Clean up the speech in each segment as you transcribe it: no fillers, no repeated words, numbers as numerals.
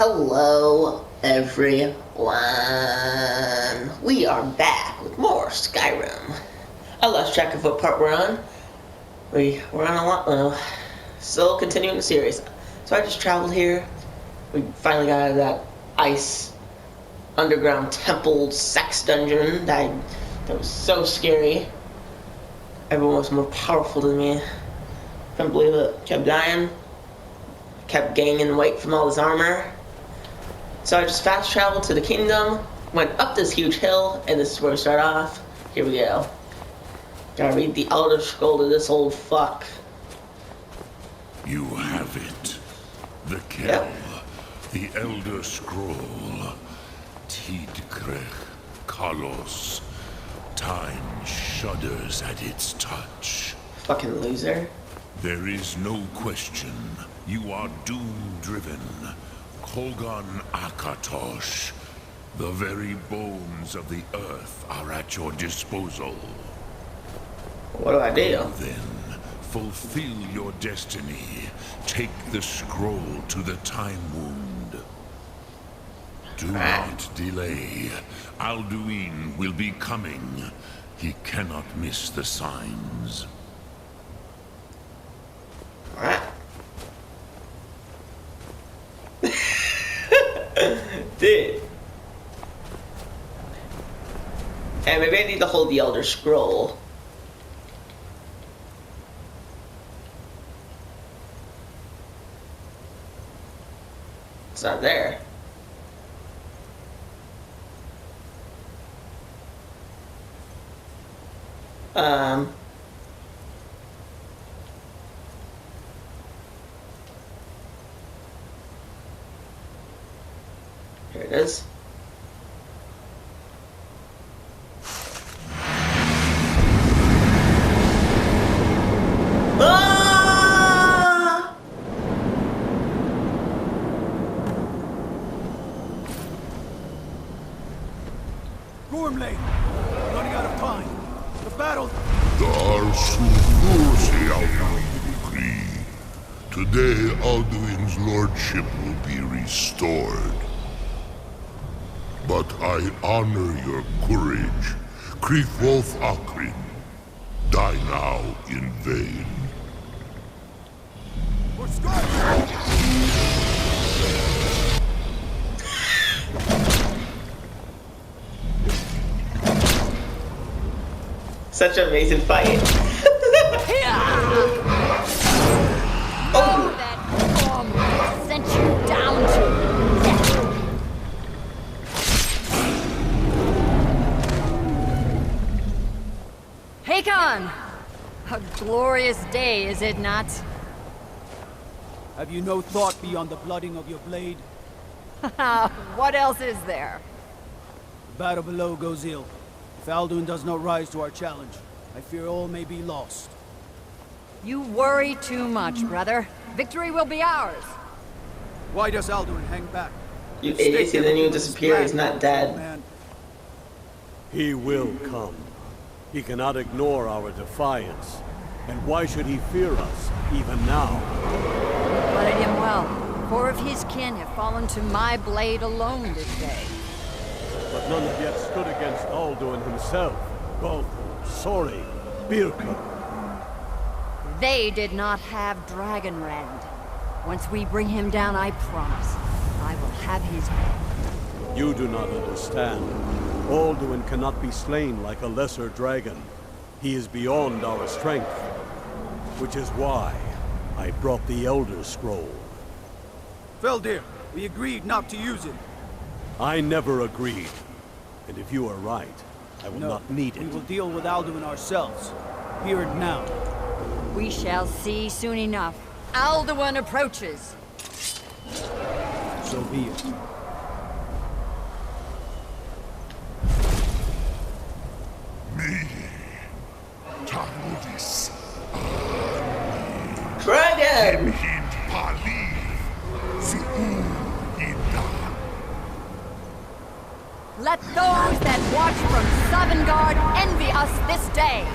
Hello, everyone. We are back with more Skyrim. I lost track of what part we're on. We're on a lot, still continuing the series. So I just traveled here. We finally got out of that ice underground temple sex dungeon that was so scary. Everyone was more powerful than me. Couldn't believe it. Kept dying. Kept gaining weight from all this armor. So I just fast traveled to the kingdom, went up this huge hill, and this is where we start off. Here we go. Gotta read the Elder Scroll to this old fuck. You have it. The Kell. Yep. The Elder Scroll. Tidkrech Kalos. Time shudders at its touch. Fucking loser. There is no question. You are doom-driven. Kogan Akatosh. The very bones of the earth are at your disposal. What do I do? Then, fulfill your destiny. Take the scroll to the Time Wound. Do not delay. ALDUIN will be coming. He cannot miss the signs. Dude. And maybe I need to hold the Elder Scroll. It's not there. Here it is. Ah! Gormley, running out of time. The battle. Today, Alduin's lordship will be restored. But I honor your courage. Krithwolf Akrin. Die now in vain. For Skyrim! Such an amazing fight. Oh, that bomb sent you down to death. Hakon! A glorious day, is it not? Have you no thought beyond the blooding of your blade? What else is there? The battle below goes ill. If Alduin does not rise to our challenge, I fear all may be lost. You worry too much, brother. Victory will be ours. Why does Alduin hang back? You idiots, and then you disappear, he's not dead. Man. He will come. He cannot ignore our defiance. And why should he fear us, even now? You blooded him well. 4 of his kin have fallen to my blade alone this day. But none have yet stood against Alduin himself. Golf, Sori, Birka. They did not have Dragonrend. Once we bring him down, I promise, I will have his head. You do not understand. Alduin cannot be slain like a lesser dragon. He is beyond our strength. Which is why I brought the Elder Scroll. Feldir, we agreed not to use it. I never agreed. And if you are right, I will not need it. We will deal with Alduin ourselves. Here and now. We shall see soon enough. Alduin approaches. So be it. Me. Tarudis. Dragon! Hint Pali. Zi'u Inda. Let those that watch from Sovngarde envy us this day.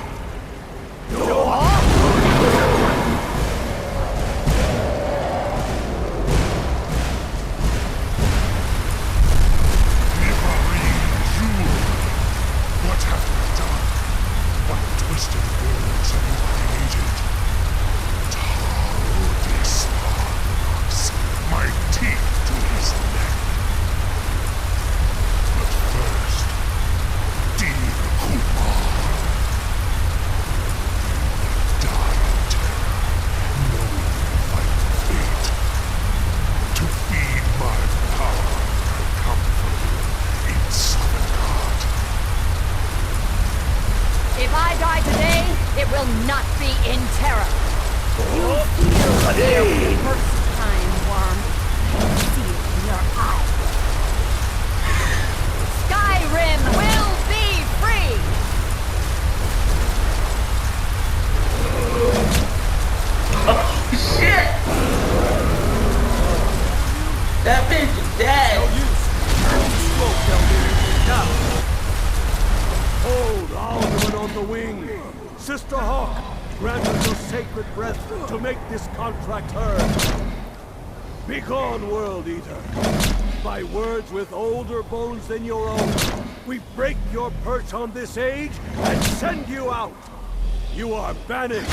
There for the first time, worm. I see it in your eyes. Skyrim will be free! Oh shit! That bitch is dead. Hold Alduin on the wing. Sister Hawk, grant us your sacred breath to make this contract heard. Begone, World Eater. By words with older bones than your own, we break your perch on this age and send you out. You are banished.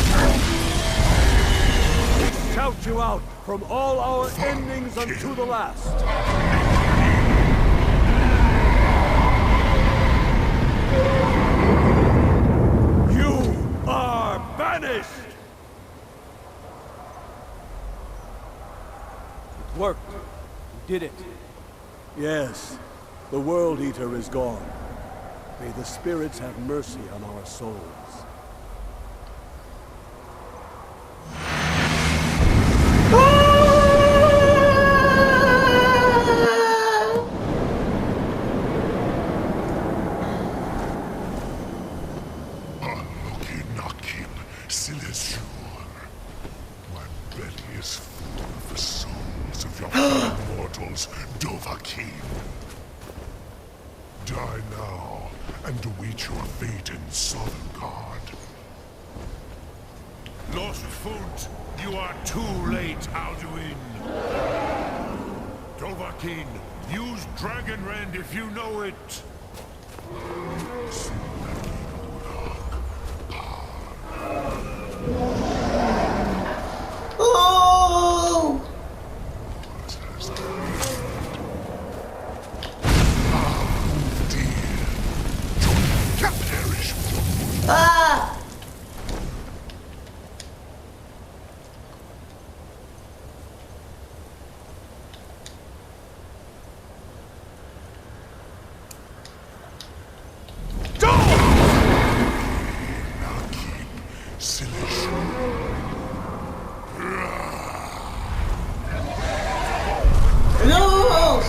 We shout you out from all our endings unto the last. You are banished! It worked. We did it. Yes, the World Eater is gone. May the spirits have mercy on our souls. Die now, and await your fate in Sovngarde. Lost foot, you are too late, Alduin. Dovahkiin, use Dragonrend if you know it. Oh! Ah! No!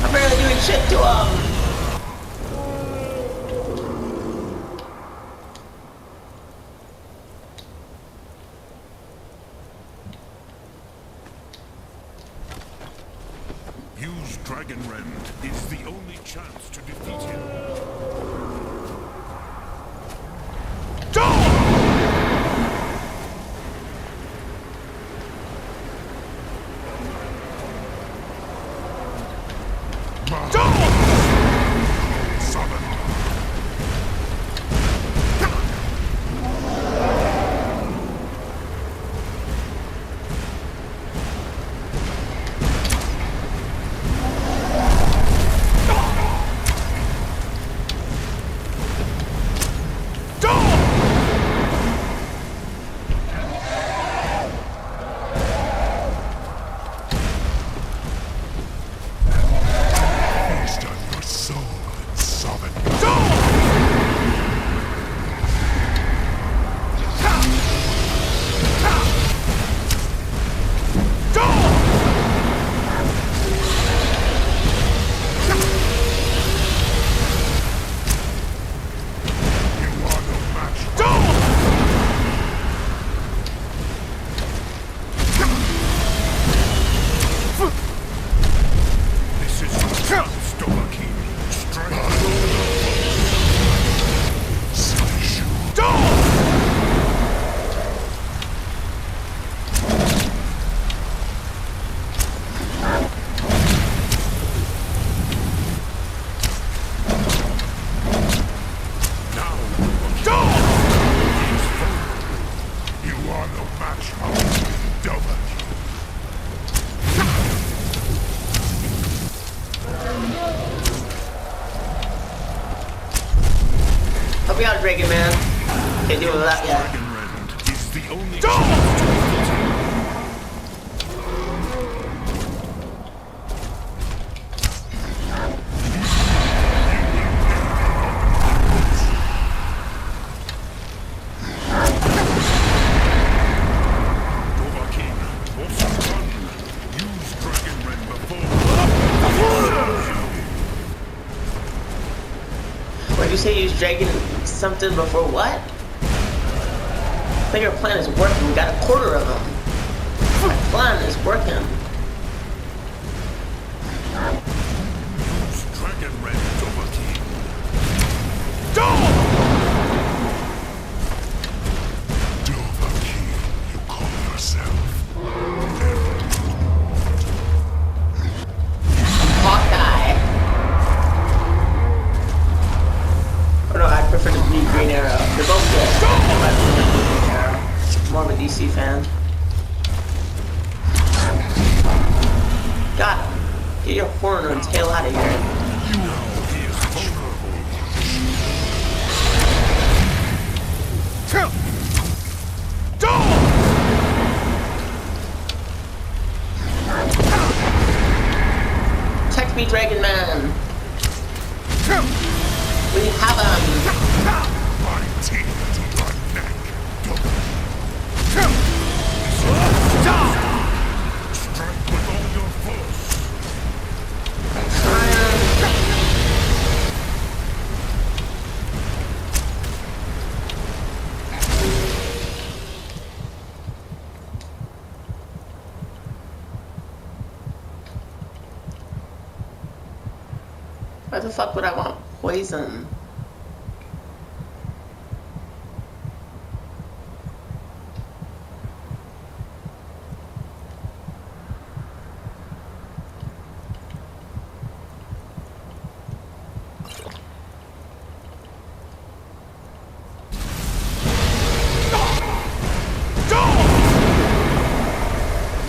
I'm barely doing shit to him. Use Dragonrend. It's the only chance to defeat him. Help me out, Dragon Man. Can't do it without ya. Dragonrend is the only chance to defeat him. say you use dragon something before what? I think our plan is working. We got a quarter of them. My plan is working. Use Dragon Red Overkill. Overkill, you call yourself. Hawkeye. Oh no, I prefer to be Green Arrow. They're both good. I prefer Green Arrow. More of a DC fan. Got him. Get your horn and tail out of here. You know he is vulnerable. Protect me, Dragon Man. We have him. My teeth to your neck. Strike with all your force. Why the fuck would I want poison?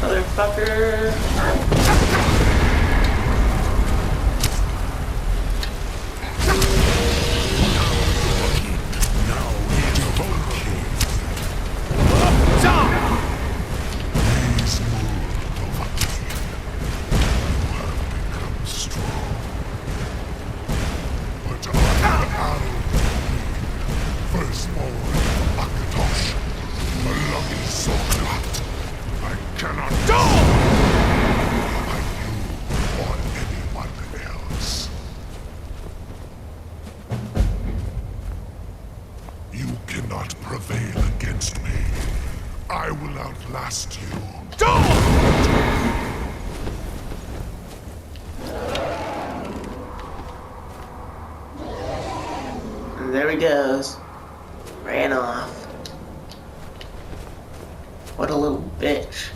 Motherfucker. I will outlast you. And there he goes. Ran off. What a little bitch.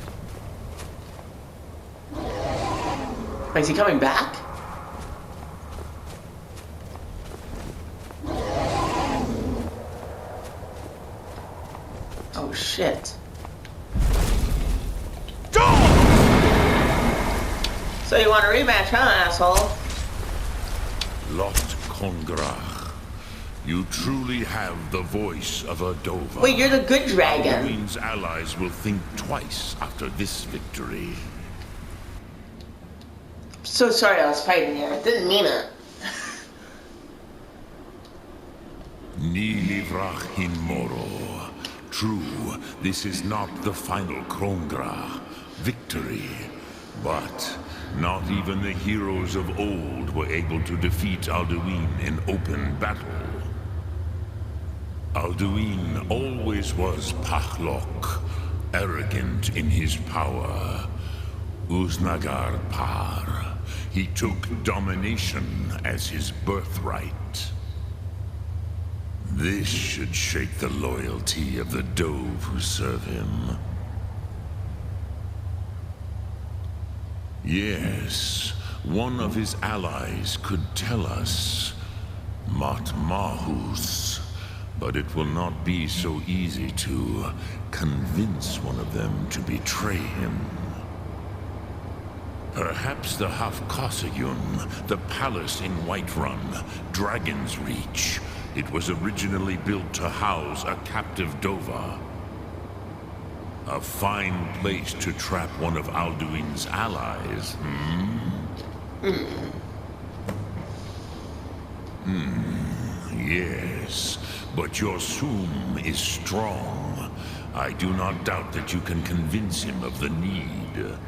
Wait, is he coming back? Oh shit. So you want a rematch, huh, asshole? Lot Kongrach, you truly have the voice of a Dova. Wait, you're the good dragon. Alduin's allies will think twice after this victory. So sorry I was fighting you. I didn't mean it. Ni livrach hin moro. True, this is not the final Kongrach victory, but not even the heroes of old were able to defeat Alduin in open battle. Alduin always was Pachlok, arrogant in his power. Uznagar Par. He took domination as his birthright. This should shake the loyalty of the Dove who serve him. Yes, one of his allies could tell us. Matmahus. But it will not be so easy to convince one of them to betray him. Perhaps the Hafkosayun, the palace in Whiterun, Dragon's Reach. It was originally built to house a captive Dova. A fine place to trap one of Alduin's allies, Yes, but your Sum is strong. I do not doubt that you can convince him of the need.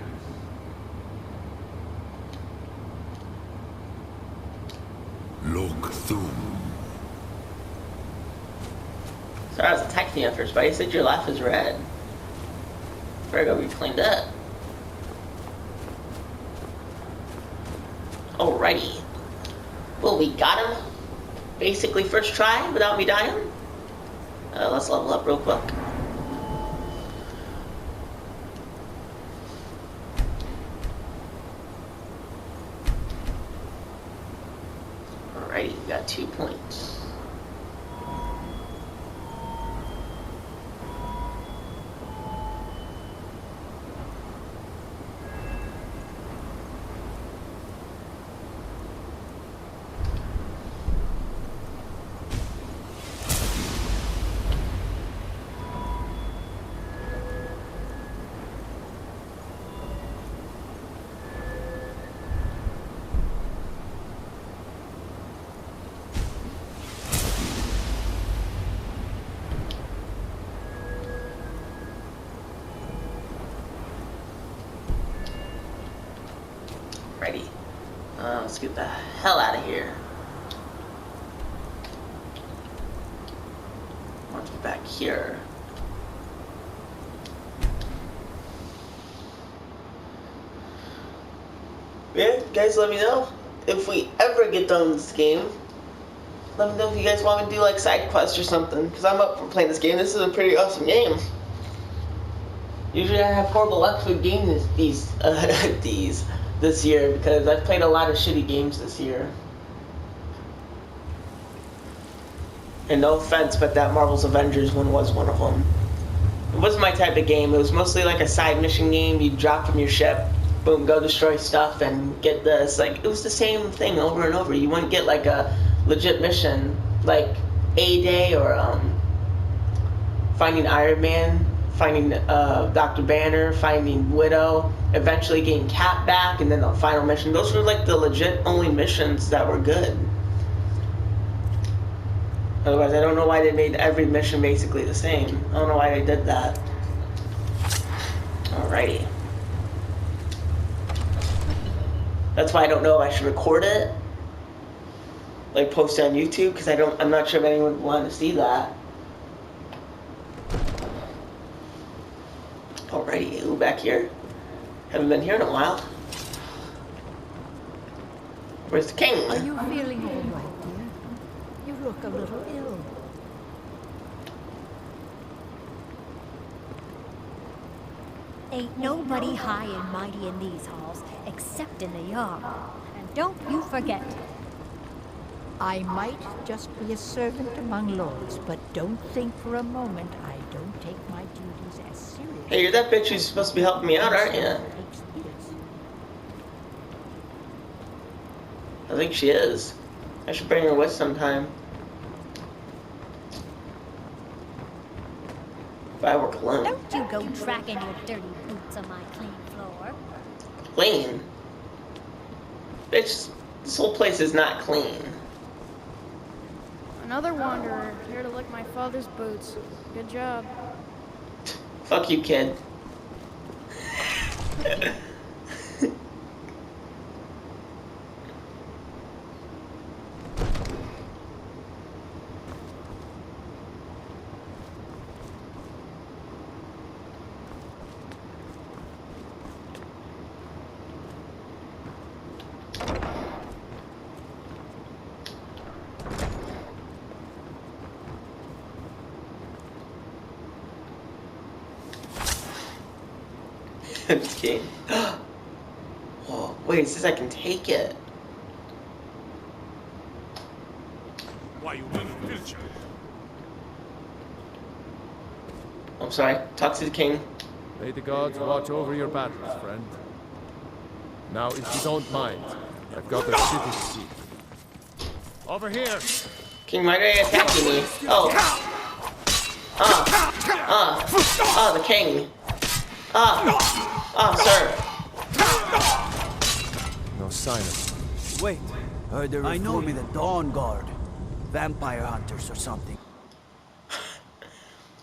Lok Thum. Sorry, I was attacking you at first, but you said your laugh is red. Better go be cleaned up. Alrighty. Well, we got him. Basically, first try without me dying. Let's level up real quick. Alrighty, we got 2 points. Ready. Let's get the hell out of here. I want to get back here. Yeah, guys, let me know if we ever get done with this game. Let me know if you guys want me to do like side quests or something, because I'm up for playing this game. This is a pretty awesome game. Usually I have horrible luck with games this year because I've played a lot of shitty games this year. And no offense, but that Marvel's Avengers one was one of them. It wasn't my type of game. It was mostly like a side mission game. You drop from your ship, boom, go destroy stuff and get this. Like, it was the same thing over and over. You wouldn't get like a legit mission like A-Day or finding Iron Man, finding Dr. Banner, finding Widow, eventually getting Cap back, and then the final mission. Those were like the legit only missions that were good. Otherwise, I don't know why they made every mission basically the same. I don't know why they did that. Alrighty. That's why I don't know if I should record it, like post it on YouTube, because I'm not sure if anyone would want to see that. Alrighty, who back here? Haven't been here in a while. Where's the king? Are you feeling all right, dear? You look a little ill. Ain't nobody high and mighty in these halls, except in the Jarl. And don't you forget. I might just be a servant among lords, but don't think for a moment I don't take my duties as seriously. Hey, you're that bitch who's supposed to be helping me out, aren't you? I think she is. I should bring her with sometime. If I work alone. Don't you go tracking your dirty boots on my clean floor. Clean? Bitch, this whole place is not clean. Another wanderer, here to lick my father's boots. Good job. Fuck you, kid. I'm just kidding. Whoa, wait, it says I can take it. Why you need a picture? I'm sorry, talk to the king. May the gods watch over your battles, friend. Now, if you don't mind, I've got a city to see. Over here! King, why are you attacking me? Oh. The king. Sir. No sign of Wait, Heard they're I know reforming the Dawn Guard. Vampire hunters or something.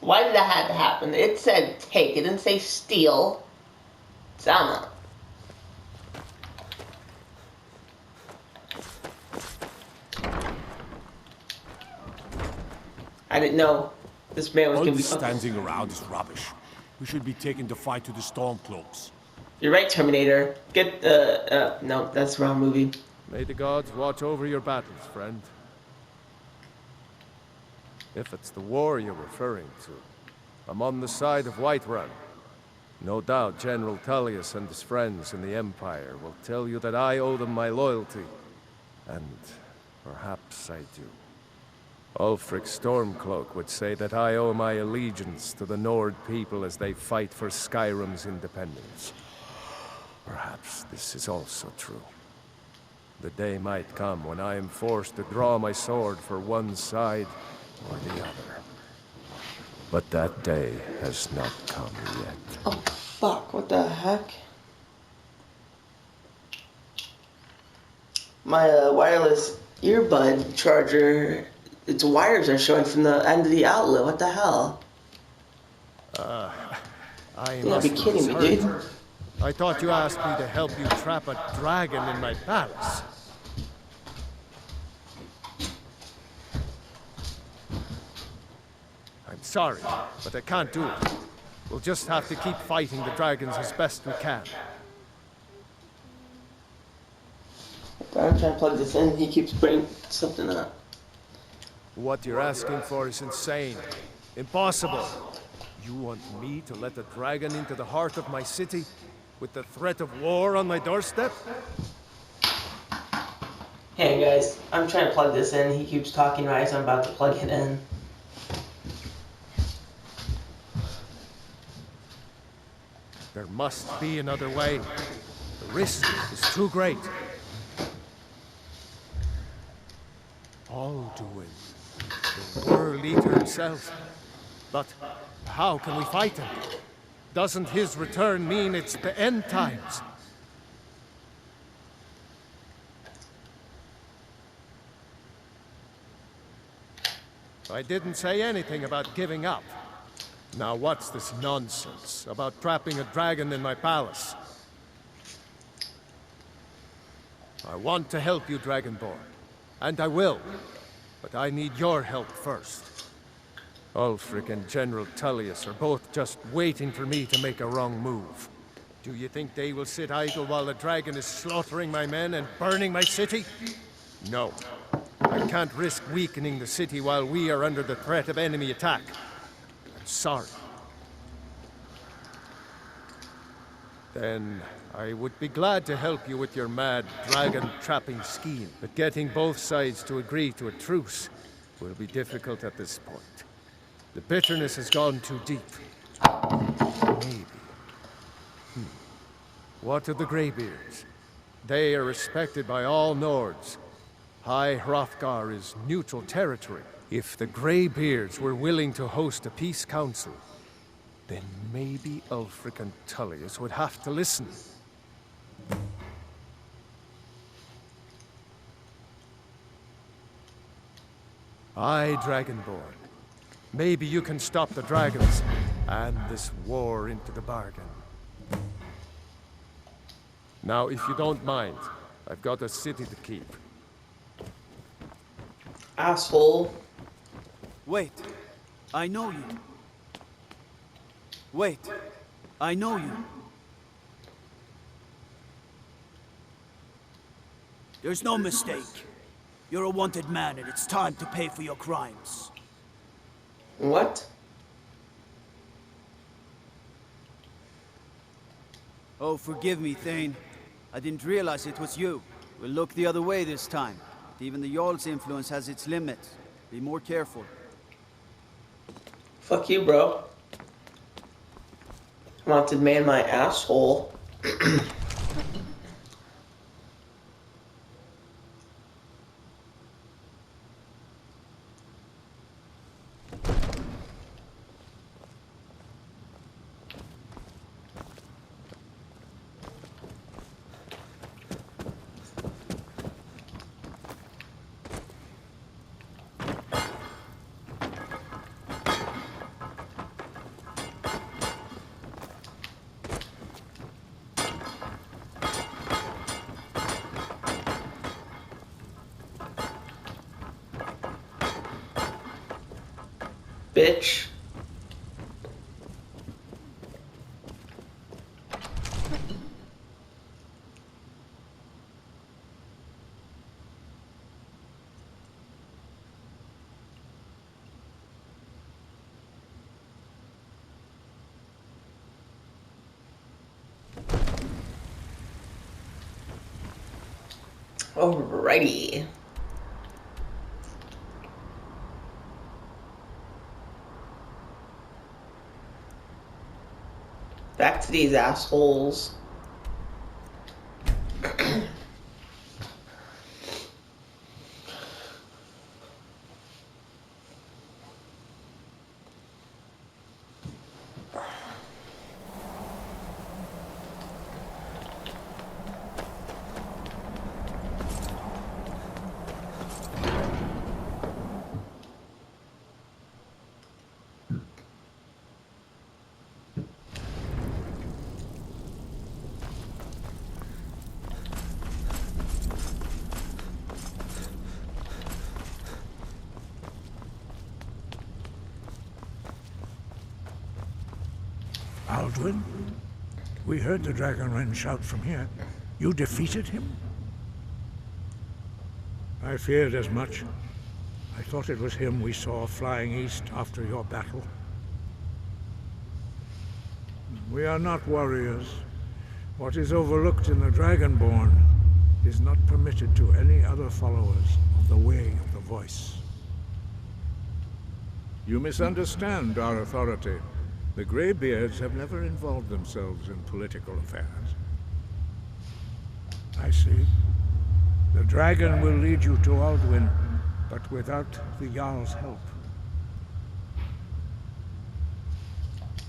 Why did that have to happen? It said take, it didn't say steal. So, I don't know. I didn't know this man was All gonna be. this standing around is rubbish. We should be taken to fight to the Stormcloaks. You're right, Terminator. Get no, that's the wrong movie. May the gods watch over your battles, friend. If it's the war you're referring to, I'm on the side of Whiterun. No doubt General Tullius and his friends in the Empire will tell you that I owe them my loyalty. And perhaps I do. Ulfric Stormcloak would say that I owe my allegiance to the Nord people as they fight for Skyrim's independence. Perhaps this is also true. The day might come when I am forced to draw my sword for one side or the other. But that day has not come yet. Oh, fuck, what the heck? My wireless earbud charger, its wires are showing from the end of the outlet. What the hell? I You gotta be kidding me, dude. I thought you asked me to help you trap a dragon in my palace. I'm sorry, but I can't do it. We'll just have to keep fighting the dragons as best we can. I'm trying to plug this in. He keeps bringing something up. What you're asking for is insane. Impossible. You want me to let a dragon into the heart of my city with the threat of war on my doorstep? Hey guys, I'm trying to plug this in. He keeps talking right as I'm about to plug it in. There must be another way. The risk is too great. ALDUIN, the War Leader himself. But how can we fight him? Doesn't his return mean it's the end times? I didn't say anything about giving up. Now what's this nonsense about trapping a dragon in my palace? I want to help you, Dragonborn. And I will. But I need your help first. Ulfric and General Tullius are both just waiting for me to make a wrong move. Do you think they will sit idle while the dragon is slaughtering my men and burning my city? No. I can't risk weakening the city while we are under the threat of enemy attack. I'm sorry. Then I would be glad to help you with your mad dragon-trapping scheme. But getting both sides to agree to a truce will be difficult at this point. The bitterness has gone too deep. Maybe. What of the Greybeards? They are respected by all Nords. High Hrothgar is neutral territory. If the Greybeards were willing to host a peace council, then maybe Ulfric and Tullius would have to listen. Aye, Dragonborn. Maybe you can stop the dragons, and this war into the bargain. Now, if you don't mind, I've got a city to keep. Asshole. Wait. I know you. Wait. I know you. There's no mistake. You're a wanted man, and it's time to pay for your crimes. What? Oh, forgive me, Thane. I didn't realize it was you. We'll look the other way this time. Even the Jarl's influence has its limits. Be more careful. Fuck you, bro. Wanted man, my asshole. Bitch. Alrighty. Back to these assholes. ALDUIN? We heard the Dragonren shout from here. You defeated him? I feared as much. I thought it was him we saw flying east after your battle. We are not warriors. What is overlooked in the Dragonborn is not permitted to any other followers of the Way of the Voice. You misunderstand our authority. The Greybeards have never involved themselves in political affairs. I see. The dragon will lead you to ALDUIN, but without the Jarl's help.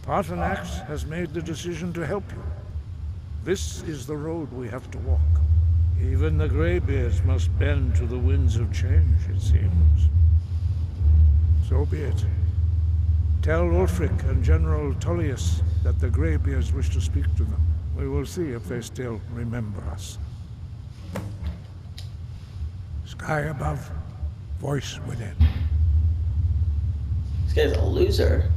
Paarthurnax has made the decision to help you. This is the road we have to walk. Even the Greybeards must bend to the winds of change, it seems. So be it. Tell Ulfric and General Tullius that the Greybeards wish to speak to them. We will see if they still remember us. Sky above, voice within. This guy's a loser.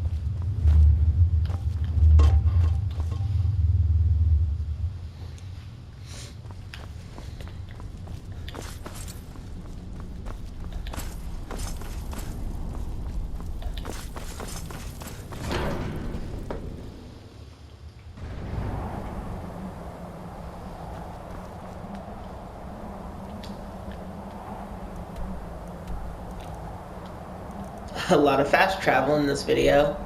A lot of fast travel in this video.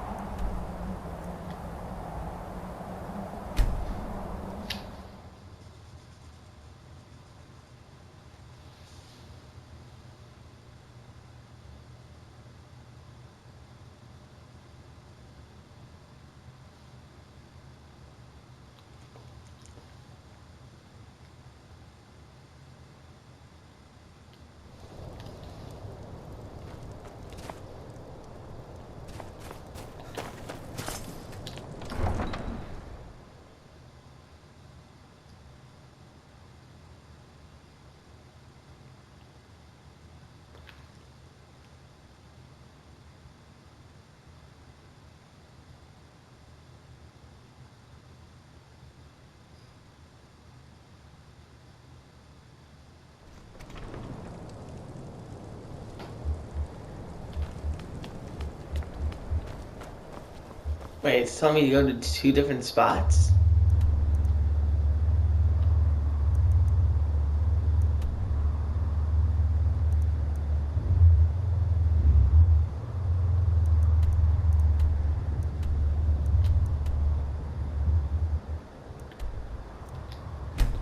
Wait, it's telling me to go to 2 different spots?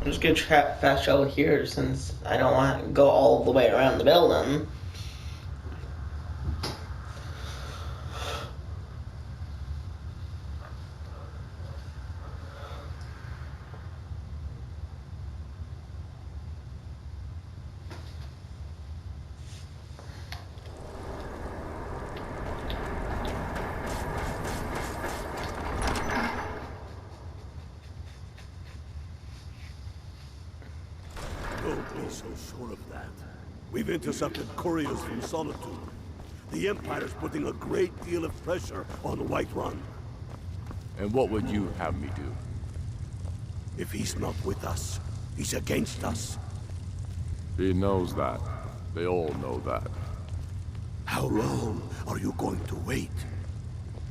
I'm just gonna fast travel here since I don't want to go all the way around the building. Don't be so sure of that. We've intercepted couriers from Solitude. The Empire's putting a great deal of pressure on Whiterun. And what would you have me do? If he's not with us, he's against us. He knows that. They all know that. How long are you going to wait?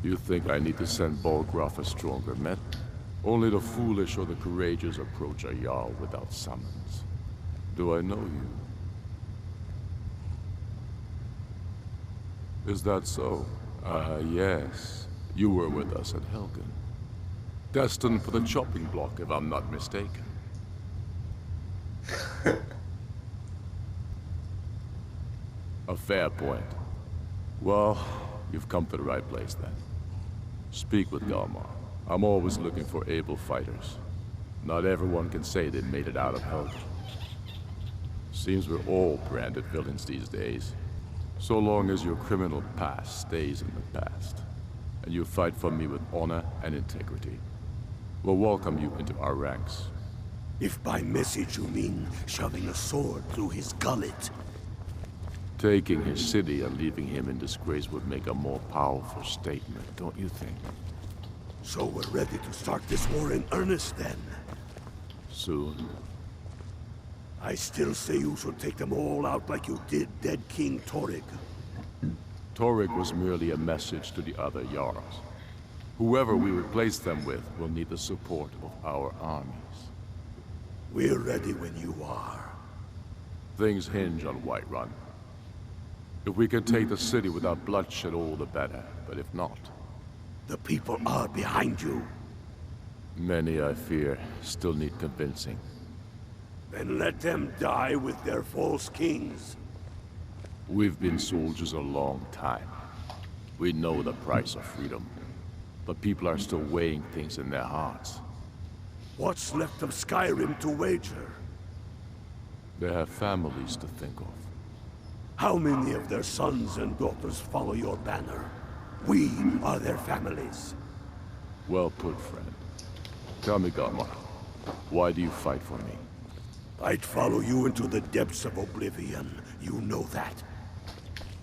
You think I need to send Bolgraf a stronger men? Only the foolish or the courageous approach a Jarl without summons. Do I know you? Is that so? Yes. You were with us at Helgen. Destined for the chopping block, if I'm not mistaken. A fair point. Well, you've come to the right place then. Speak with Galmar. I'm always looking for able fighters. Not everyone can say they made it out of Helgen. Seems we're all branded villains these days. So long as your criminal past stays in the past, and you fight for me with honor and integrity, we'll welcome you into our ranks. If by message you mean shoving a sword through his gullet. Taking his city and leaving him in disgrace would make a more powerful statement, don't you think? So we're ready to start this war in earnest then? Soon. I still say you should take them all out like you did dead King Torrig. Torrig was merely a message to the other Jarls. Whoever we replace them with will need the support of our armies. We're ready when you are. Things hinge on Whiterun. If we can take the city without bloodshed, all the better. But if not... The people are behind you. Many, I fear, still need convincing. Then let them die with their false kings. We've been soldiers a long time. We know the price of freedom. But people are still weighing things in their hearts. What's left of Skyrim to wager? They have families to think of. How many of their sons and daughters follow your banner? We are their families. Well put, friend. Tell me, Galmar, why do you fight for me? I'd follow you into the depths of oblivion. You know that.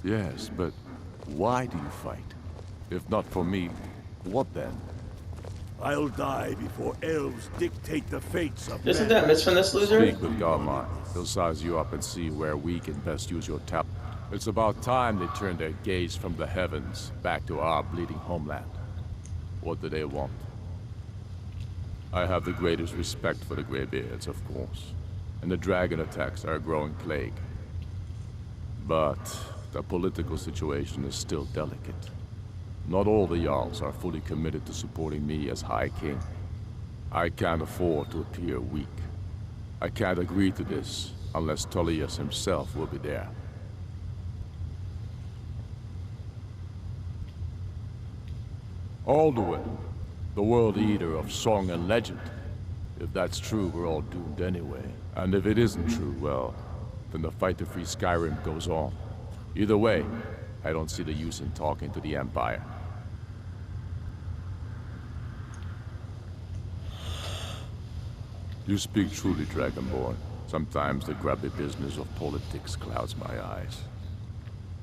Yes, but why do you fight? If not for me, what then? I'll die before elves dictate the fates of Isn't men. that miss from this loser? Speak with Galmar. He'll size you up and see where we can best use your talent. It's about time they turned their gaze from the heavens back to our bleeding homeland. What do they want? I have the greatest respect for the Greybeards, of course. And the dragon attacks are a growing plague. But the political situation is still delicate. Not all the Jarls are fully committed to supporting me as High King. I can't afford to appear weak. I can't agree to this unless Tullius himself will be there. ALDUIN, the World Eater of song and legend. If that's true, we're all doomed anyway. And if it isn't true, well, then the fight to free Skyrim goes on. Either way, I don't see the use in talking to the Empire. You speak truly, Dragonborn. Sometimes the grubby business of politics clouds my eyes.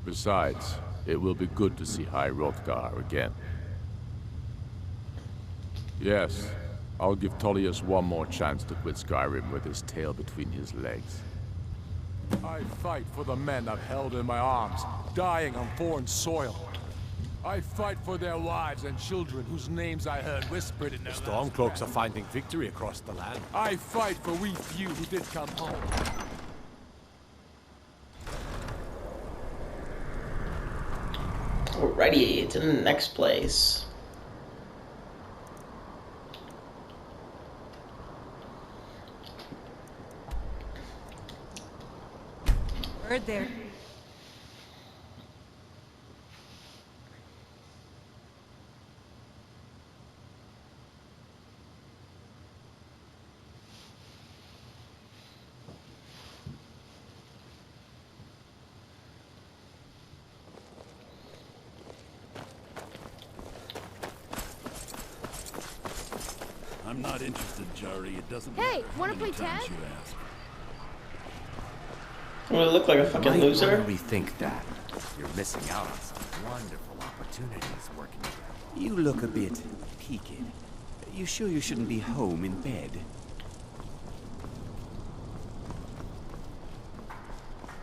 Besides, it will be good to see High Hrothgar again. Yes, I'll give Tullius one more chance to quit Skyrim with his tail between his legs. I fight for the men I've held in my arms, dying on foreign soil. I fight for their wives and children whose names I heard whispered in their Stormcloaks are finding victory across the land. I fight for we few who did come home. Alrighty, to the next place. Heard there. I'm not interested, Jari. It doesn't Hey, matter wanna how many play times tag? you ask. Well, it look like a fucking Might loser. wanna rethink that. You're missing out on some wonderful opportunities working together. You look a bit peaked. You sure you shouldn't be home in bed?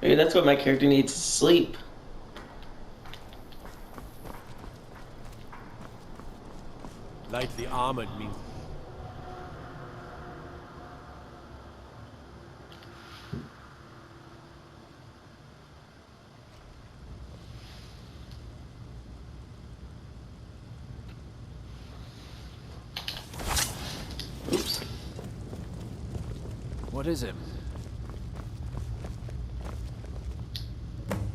Maybe that's what my character needs, is sleep. Lightly armored means... What is it?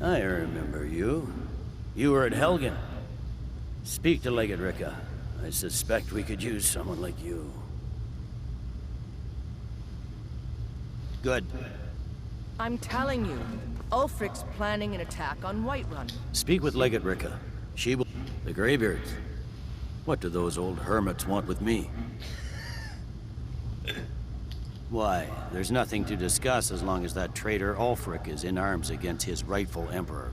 I remember you. You were at Helgen. Speak to Legate Ricka. I suspect we could use someone like you. Good. I'm telling you, Ulfric's planning an attack on Whiterun. Speak with Legate Ricka. She will... The Greybeards. What do those old hermits want with me? Why, there's nothing to discuss as long as that traitor Ulfric is in arms against his rightful emperor.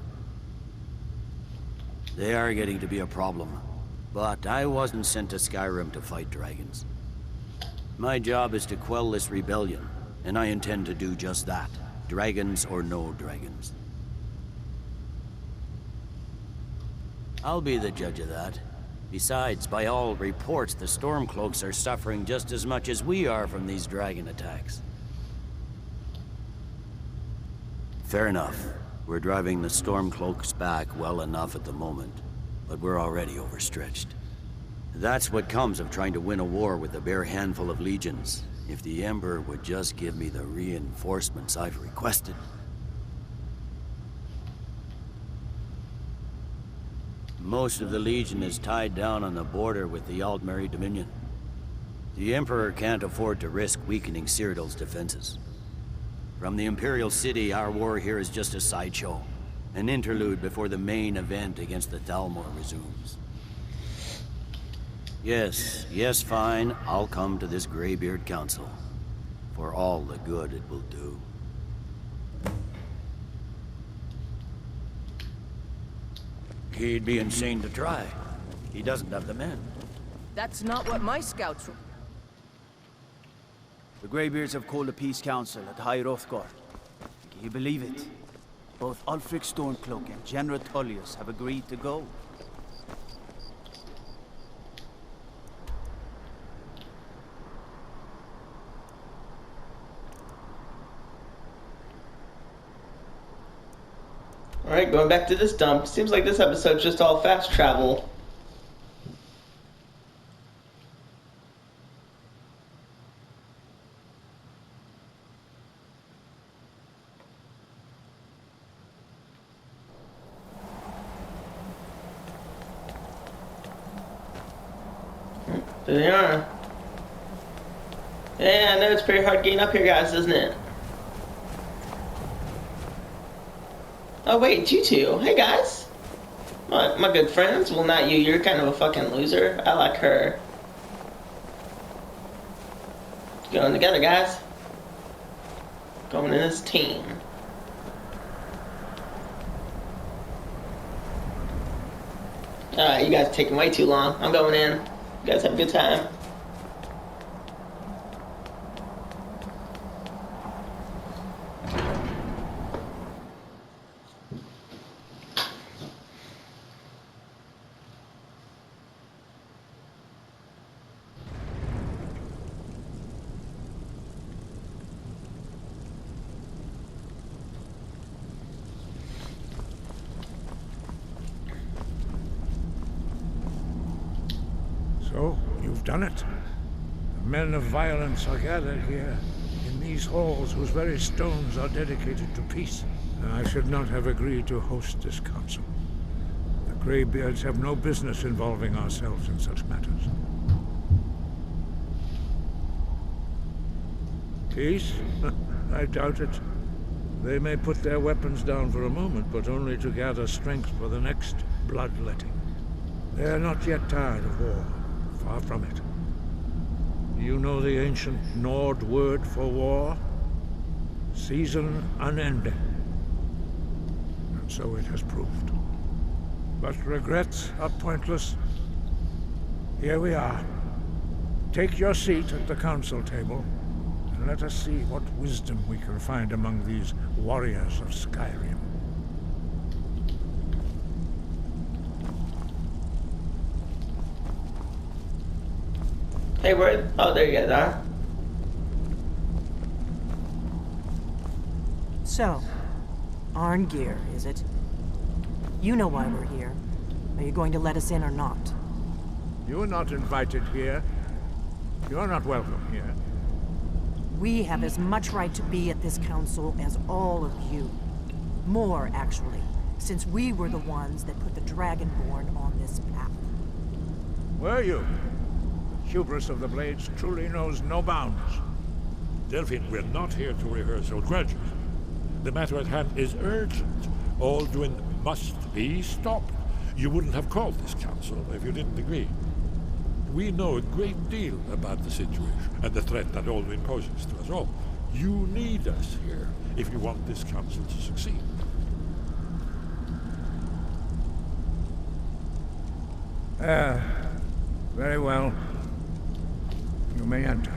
They are getting to be a problem, but I wasn't sent to Skyrim to fight dragons. My job is to quell this rebellion, and I intend to do just that, dragons or no dragons. I'll be the judge of that. Besides, by all reports, the Stormcloaks are suffering just as much as we are from these dragon attacks. Fair enough. We're driving the Stormcloaks back well enough at the moment, but we're already overstretched. That's what comes of trying to win a war with a bare handful of legions. If the Emperor would just give me the reinforcements I've requested. Most of the Legion is tied down on the border with the Aldmeri Dominion. The Emperor can't afford to risk weakening Cyrodiil's defenses. From the Imperial City, our war here is just a sideshow. An interlude before the main event against the Thalmor resumes. Yes, fine. I'll come to this Greybeard Council. For all the good it will do. He'd be insane to try. He doesn't have the men. That's not what my scouts were. The Greybeards have called a peace council at High Hrothgar. Can you believe it? Both Ulfric Stormcloak and General Tullius have agreed to go. Alright, going back to this dump. Seems like this episode's just all fast travel. There they are. Yeah, I know it's pretty hard getting up here, guys, isn't it? Oh wait, you two. Hey guys. My good friends. Well, not you. You're kind of a fucking loser. I like her. Going together, guys. Going in as a team. Alright, you guys are taking way too long. I'm going in. You guys have a good time. So, you've done it. The men of violence are gathered here, in these halls whose very stones are dedicated to peace. I should not have agreed to host this council. The Greybeards have no business involving ourselves in such matters. Peace? I doubt it. They may put their weapons down for a moment, but only to gather strength for the next bloodletting. They are not yet tired of war. Far from it. You know the ancient Nord word for war? Season unending. And so it has proved. But regrets are pointless. Here we are. Take your seat at the council table, and let us see what wisdom we can find among these warriors of Skyrim. Hey, where? Oh, there you guys are. So, Arngeir, is it? You know why we're here. Are you going to let us in or not? You are not invited here. You are not welcome here. We have as much right to be at this council as all of you. More, actually, since we were the ones that put the Dragonborn on this path. Were you? Hubris of the Blades truly knows no bounds. Delphine, we're not here to rehearse old grudges. The matter at hand is urgent. ALDUIN must be stopped. You wouldn't have called this council if you didn't agree. We know a great deal about the situation and the threat that ALDUIN poses to us all. You need us here if you want this council to succeed. Very well. You may enter.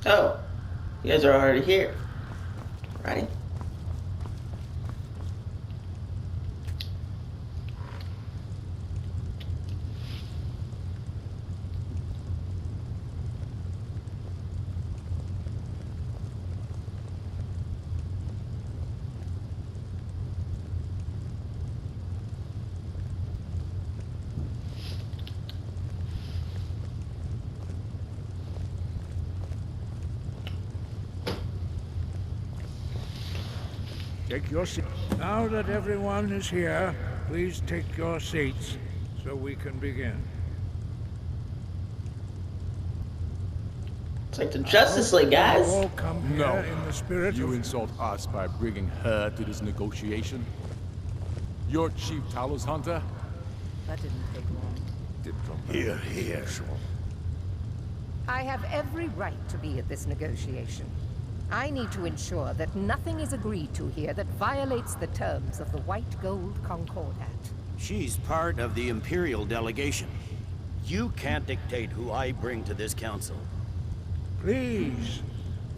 Oh, you guys are already here. Right? Take your seat. Now that everyone is here, please take your seats so we can begin. It's like the Justice League, guys. All come here No. in the spirit You of... insult us by bringing her to this negotiation? You're Chief Talos Hunter? That didn't take long. Here, here. I have every right to be at this negotiation. I need to ensure that nothing is agreed to here that violates the terms of the White Gold Concordat. She's part of the Imperial delegation. You can't dictate who I bring to this council. Please,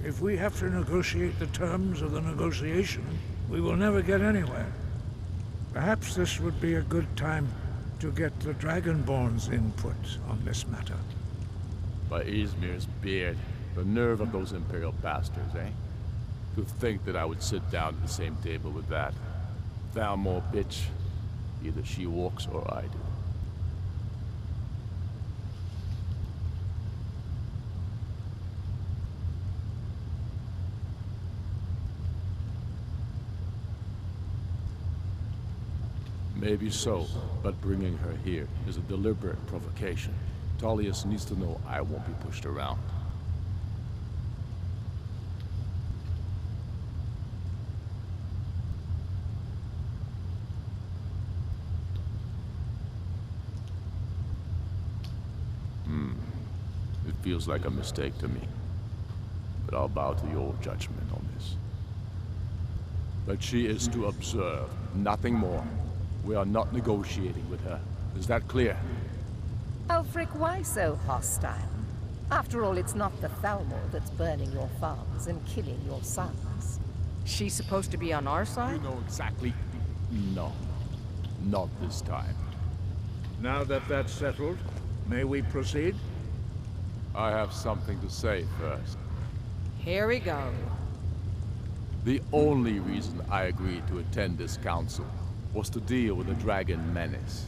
if we have to negotiate the terms of the negotiation, we will never get anywhere. Perhaps this would be a good time to get the Dragonborn's input on this matter. By Izmir's beard. The nerve of those Imperial bastards, eh? To think that I would sit down at the same table with that. Thalmor bitch. Either she walks or I do. Maybe so, but bringing her here is a deliberate provocation. Tullius needs to know I won't be pushed around. It feels like a mistake to me. But I'll bow to your judgment on this. But she is to observe, nothing more. We are not negotiating with her. Is that clear? Ulfric, why so hostile? After all, it's not the Thalmor that's burning your farms and killing your sons. She's supposed to be on our side? You know exactly. No. Not this time. Now that that's settled, may we proceed? I have something to say first. Here we go. The only reason I agreed to attend this council was to deal with the dragon menace.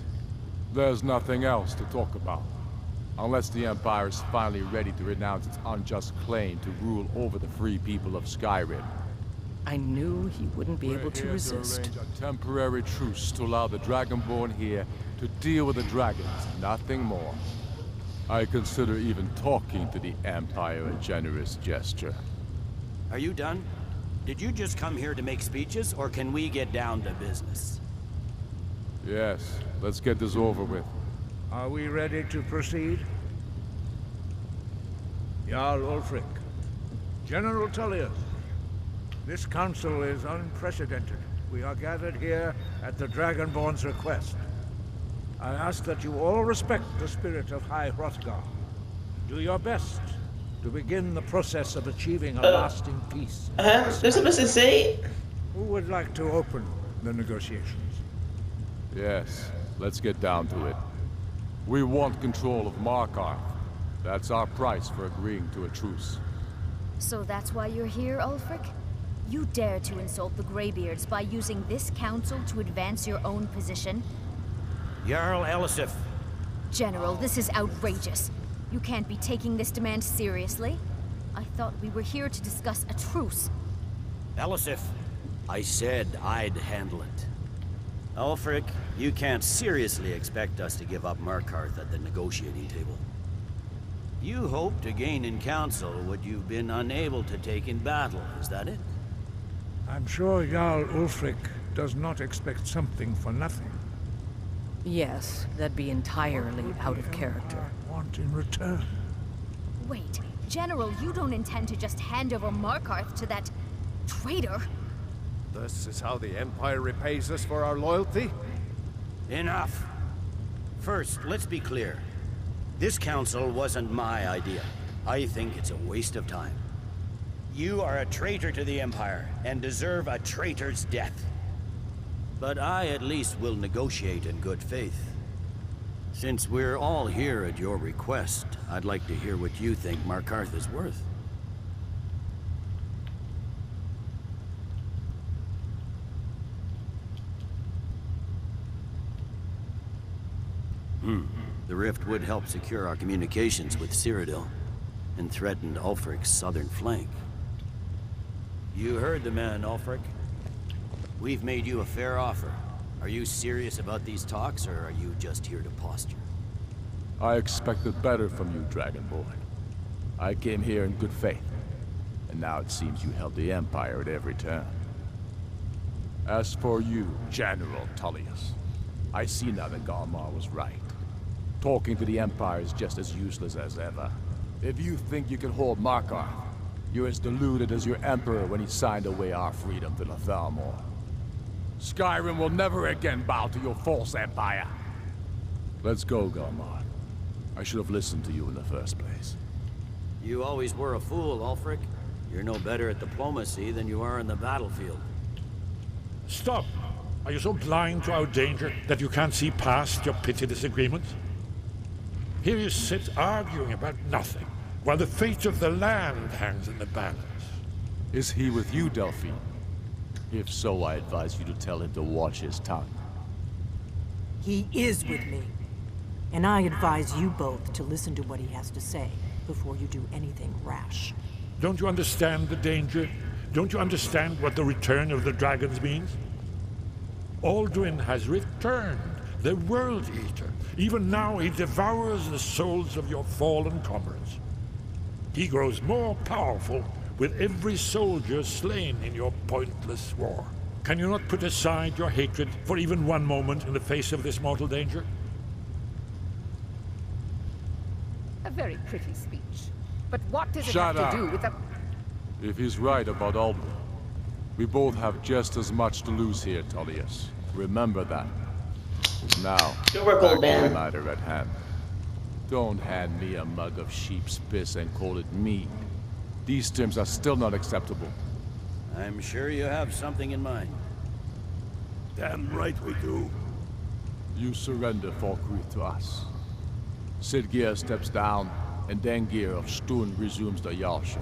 There's nothing else to talk about. Unless the Empire is finally ready to renounce its unjust claim to rule over the free people of Skyrim. I knew he wouldn't be able to We're here resist. to arrange a temporary truce to allow the Dragonborn here to deal with the dragons, nothing more. I consider even talking to the Empire a generous gesture. Are you done? Did you just come here to make speeches, or can we get down to business? Yes, let's get this over with. Are we ready to proceed? Jarl Ulfric, General Tullius, this council is unprecedented. We are gathered here at the Dragonborn's request. I ask that you all respect the spirit of High Hrothgar. Do your best to begin the process of achieving a lasting peace. There's something to say. Who would like to open the negotiations? Yes, let's get down to it. We want control of Markarth. That's our price for agreeing to a truce. So that's why you're here, Ulfric? You dare to insult the Greybeards by using this council to advance your own position? Jarl Elisif. General, this is outrageous. You can't be taking this demand seriously. I thought we were here to discuss a truce. Elisif, I said I'd handle it. Ulfric, you can't seriously expect us to give up Markarth at the negotiating table. You hope to gain in council what you've been unable to take in battle, is that it? I'm sure Jarl Ulfric does not expect something for nothing. Yes, that'd be entirely out of character. Want in return? Wait, General, you don't intend to just hand over Markarth to that traitor? This is how the Empire repays us for our loyalty? Enough. First, let's be clear. This council wasn't my idea. I think it's a waste of time. You are a traitor to the Empire, and deserve a traitor's death. But I at least will negotiate in good faith. Since we're all here at your request, I'd like to hear what you think Markarth is worth. The rift would help secure our communications with Cyrodiil, and threatened Ulfric's southern flank. You heard the man, Ulfric. We've made you a fair offer. Are you serious about these talks, or are you just here to posture? I expected better from you, Dragonborn. I came here in good faith, and now it seems you held the Empire at every turn. As for you, General Tullius, I see now that Galmar was right. Talking to the Empire is just as useless as ever. If you think you can hold Markarth, you're as deluded as your Emperor when he signed away our freedom to the Thalmor. Skyrim will never again bow to your false empire. Let's go, Galmar. I should have listened to you in the first place. You always were a fool, Ulfric. You're no better at diplomacy than you are in the battlefield. Stop! Are you so blind to our danger that you can't see past your petty disagreements? Here you sit arguing about nothing, while the fate of the land hangs in the balance. Is he with you, Delphine? If so, I advise you to tell him to watch his tongue. He is with me. And I advise you both to listen to what he has to say before you do anything rash. Don't you understand the danger? Don't you understand what the return of the dragons means? Alduin has returned, the World Eater. Even now he devours the souls of your fallen comrades. He grows more powerful with every soldier slain in your pointless war. Can you not put aside your hatred for even one moment in the face of this mortal danger? A very pretty speech. But what does it Shut have up. to do with the... If he's right about Alduin, we both have just as much to lose here, Tullius. Remember that. Now, Good work, back old to the man. matter at hand. Don't hand me a mug of sheep's piss and call it mead. These terms are still not acceptable. I'm sure you have something in mind. Damn right we do. You surrender Falkreath to us. Sidgeir steps down, and Dengir of Stun resumes the Jarlship.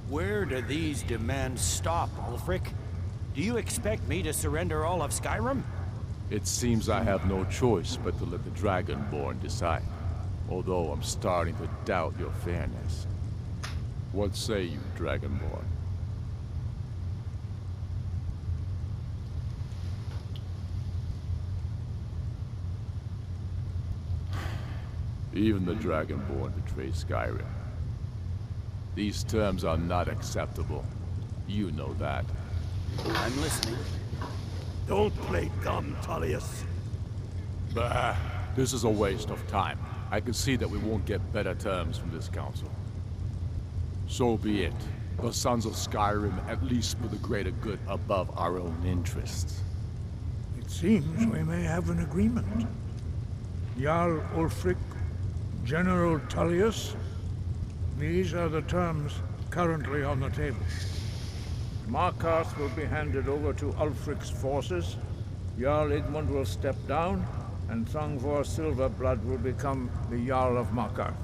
Where do these demands stop, Ulfric? Do you expect me to surrender all of Skyrim? It seems I have no choice but to let the Dragonborn decide. Although I'm starting to doubt your fairness. What say you, Dragonborn? Even the Dragonborn betray Skyrim. These terms are not acceptable. You know that. I'm listening. Don't play dumb, Tullius. Bah, this is a waste of time. I can see that we won't get better terms from this council. So be it. The Sons of Skyrim at least put the greater good above our own interests. It seems we may have an agreement. Jarl Ulfric, General Tullius, these are the terms currently on the table. Markarth will be handed over to Ulfric's forces, Jarl Igmund will step down, and Thongvor Silverblood will become the Jarl of Markarth.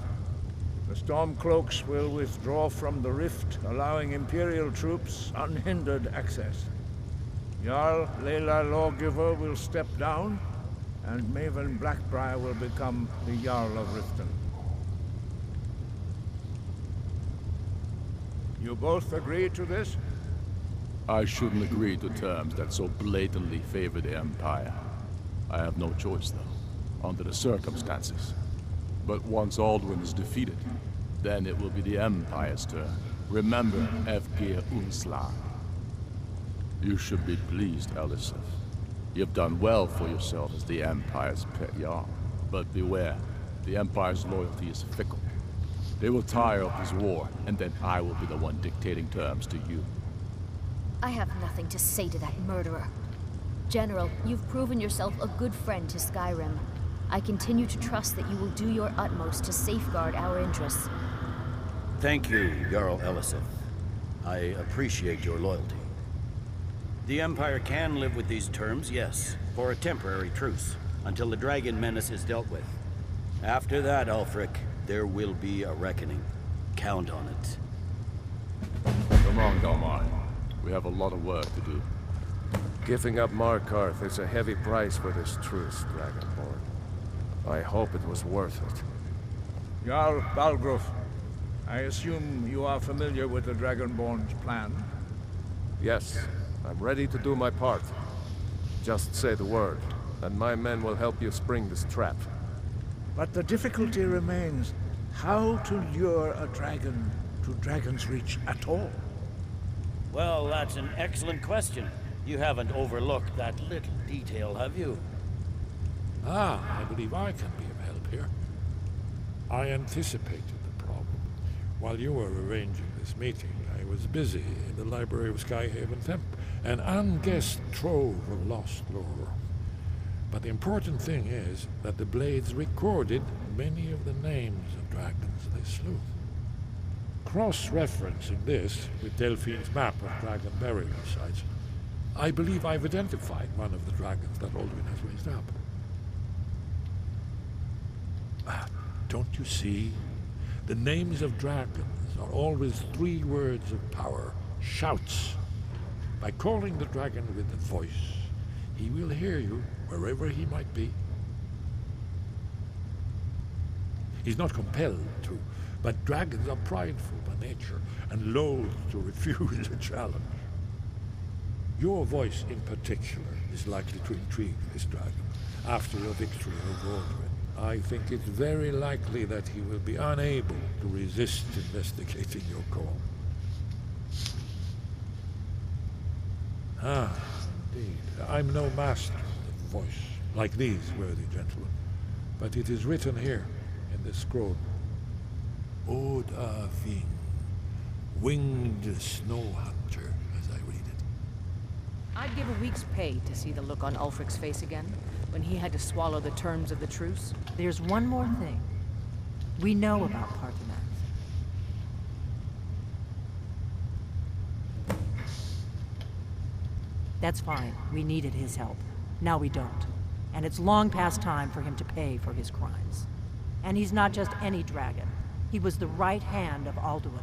The Stormcloaks will withdraw from the rift, allowing Imperial troops unhindered access. Jarl Layla Lawgiver will step down, and Maven Blackbriar will become the Jarl of Riften. You both agree to this? I shouldn't agree to terms that so blatantly favor the Empire. I have no choice, though, under the circumstances. But once Alduin is defeated, then it will be the Empire's turn. Remember, Evgir Unsla. You should be pleased, Elisif. You've done well for yourself as the Empire's pet Jarl. But beware, the Empire's loyalty is fickle. They will tire of this war, and then I will be the one dictating terms to you. I have nothing to say to that murderer. General, you've proven yourself a good friend to Skyrim. I continue to trust that you will do your utmost to safeguard our interests. Thank you, Jarl Elisif. I appreciate your loyalty. The Empire can live with these terms, yes, for a temporary truce, until the dragon menace is dealt with. After that, Ulfric, there will be a reckoning. Count on it. Come on, Galmar. We have a lot of work to do. Giving up Markarth is a heavy price for this truce, Dragonborn. I hope it was worth it. Jarl Balgruuf, I assume you are familiar with the Dragonborn's plan? Yes, I'm ready to do my part. Just say the word, and my men will help you spring this trap. But the difficulty remains how to lure a dragon to Dragon's Reach at all. Well, that's an excellent question. You haven't overlooked that little detail, have you? I believe I can be of help here. I anticipated the problem. While you were arranging this meeting, I was busy in the library of Skyhaven Temp, an unguessed trove of lost lore. But the important thing is that the Blades recorded many of the names of dragons they slew. Cross-referencing this with Delphine's map of dragon burial sites, I believe I've identified one of the dragons that Alduin has raised up. Don't you see? The names of dragons are always 3 words of power, shouts. By calling the dragon with the voice, he will hear you wherever he might be. He's not compelled to, but dragons are prideful by nature and loath to refuse a challenge. Your voice in particular is likely to intrigue this dragon after your victory over Alduin. I think it's very likely that he will be unable to resist investigating your call. Indeed. I'm no master of the voice, like these worthy gentlemen, but it is written here in this scroll. Oda Ving, winged snow hunter, as I read it. I'd give a week's pay to see the look on Ulfric's face again, when he had to swallow the terms of the truce. There's one more thing. We know about Parthenax. That's fine. We needed his help. Now we don't. And it's long past time for him to pay for his crimes. And he's not just any dragon. He was the right hand of Alduin.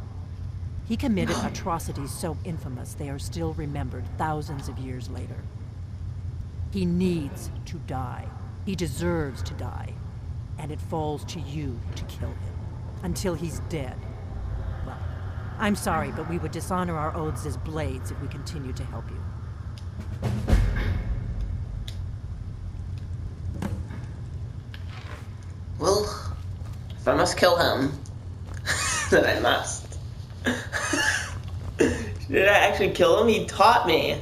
He committed atrocities so infamous they are still remembered thousands of years later. He needs to die. He deserves to die. And it falls to you to kill him. Until he's dead. Well, I'm sorry, but we would dishonor our oaths as blades if we continue to help you. Well, if I must kill him, then I must. Did I actually kill him? He taught me.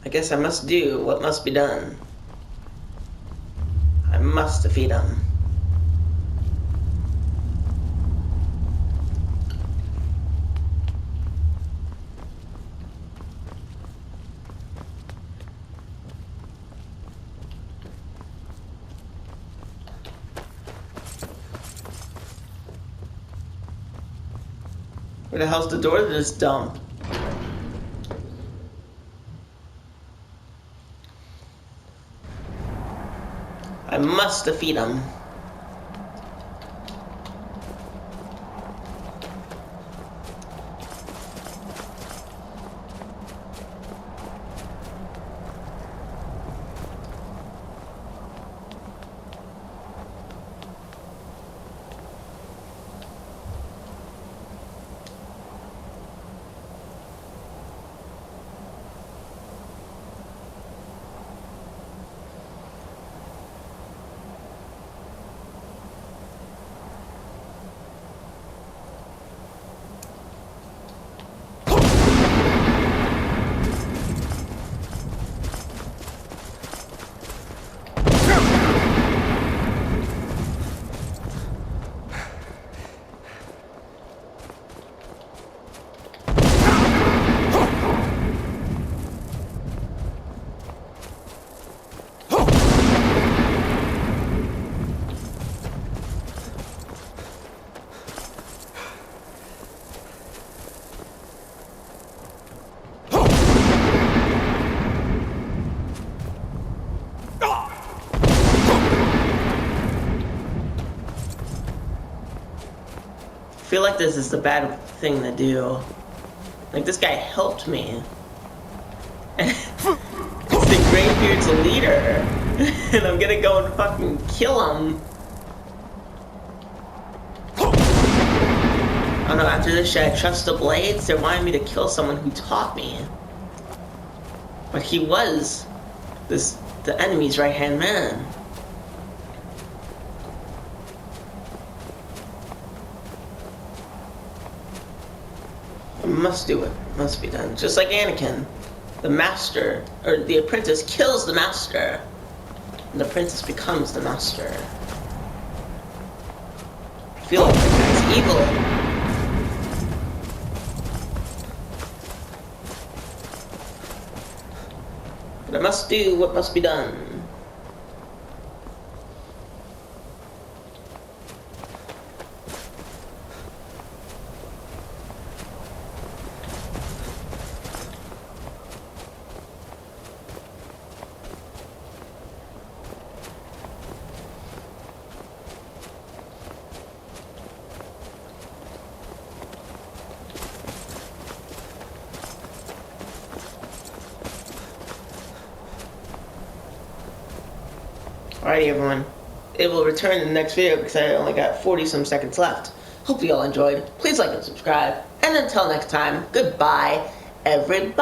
I guess I must do what must be done. I must defeat him. Where the hell's the door to this dump? must defeat him. I feel like this is the bad thing to do. Like, this guy helped me. It's the Greybeard's leader. And I'm gonna go and fucking kill him. Oh no, after this, should I trust the blades? They're wanting me to kill someone who taught me. But he was the enemy's right-hand man. Must do it. Must be done. Just like Anakin. The master, or the apprentice, kills the master. And the apprentice becomes the master. I feel like that guy's evil. But I must do what must be done. Alrighty everyone, it will return in the next video because I only got 40 some seconds left. Hope you all enjoyed. Please like and subscribe. And until next time, goodbye everybody.